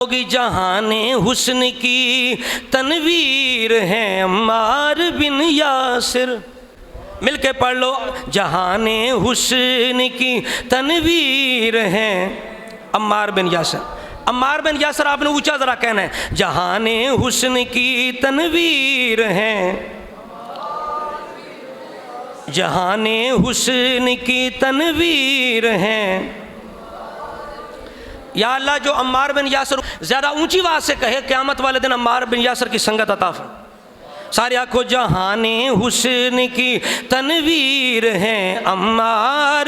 ہوگی جہان حسن کی تنویر ہیں عمار بن یاسر. مل کے پڑھ لو. جہان حسن کی تنویر ہیں عمار بن یاسر. عمار بن یاسر آپ نے اونچا ذرا کہنا ہے. جہان حسن کی تنویر ہیں. جہان حسن کی تنویر ہیں. یا اللہ جو عمار بن یاسر زیادہ اونچی آواز سے کہے قیامت والے دن عمار بن یاسر کی سنگت عطا فرما. سارے آنکھوں. جہان حسن کی تنویر ہیں عمار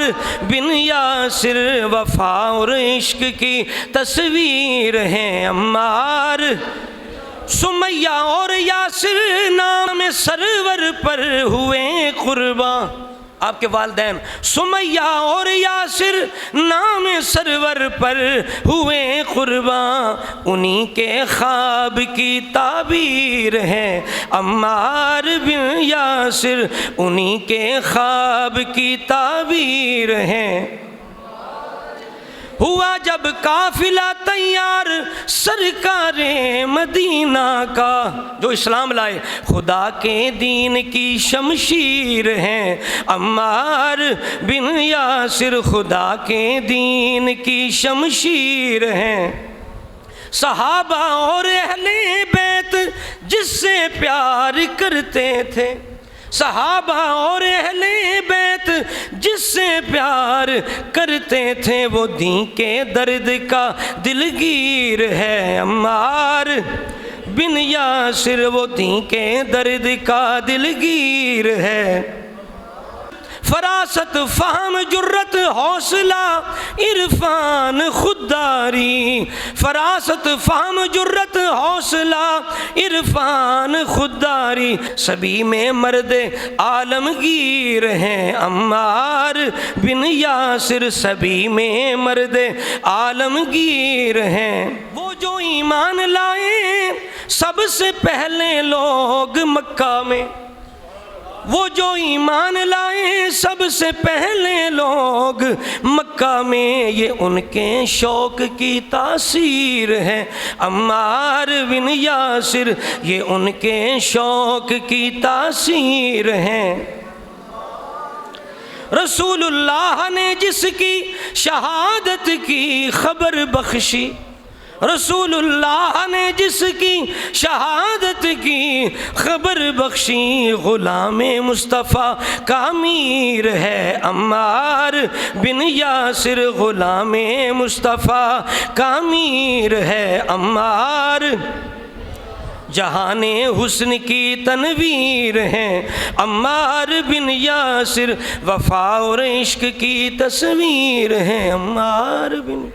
بن یاسر. وفا اور عشق کی تصویر ہیں عمار. سمیہ اور یاسر نام سرور پر ہوئے قرباں. آپ کے والدین سمیہ اور یاسر نام سرور پر ہوئے قرباں. انہی کے خواب کی تعبیر ہے عمار بن یاسر. انہی کے خواب کی تعبیر ہے. ہوا جب قافلہ تیار سرکار مدینہ کا جو اسلام لائے خدا کے دین کی شمشیر ہیں عمار بن یاسر. خدا کے دین کی شمشیر ہیں. صحابہ اور اہل بیت جس سے پیار کرتے تھے. صحابہ اور اہل بیت جس سے پیار کرتے تھے وہ دین کے درد کا دلگیر ہے عمار بن یاسر. وہ دین کے درد کا دلگیر ہے. فراست فہم جرت حوصلہ عرفان خودداری. فراست فہم جرت حوصلہ عرفان خودداری. سبھی میں مرد عالمگیر ہیں عمار بن یاسر. سبھی میں مرد عالمگیر ہیں. وہ جو ایمان لائے سب سے پہلے لوگ مکہ میں. وہ جو ایمان لائے سب سے پہلے لوگ مکہ میں. یہ ان کے شوق کی تاثیر ہے عمار بن یاسر. یہ ان کے شوق کی تاثیر ہے. رسول اللہ نے جس کی شہادت کی خبر بخشی. رسول اللہ نے جس کی شہادت کی خبر بخشی. غلام مصطفیٰ کا امیر ہے عمار بن یاسر. غلام مصطفیٰ کا امیر ہے عمار. جہان حسن کی تنویر ہیں عمار بن یاسر. وفا اور عشق کی تصویر ہیں عمار بن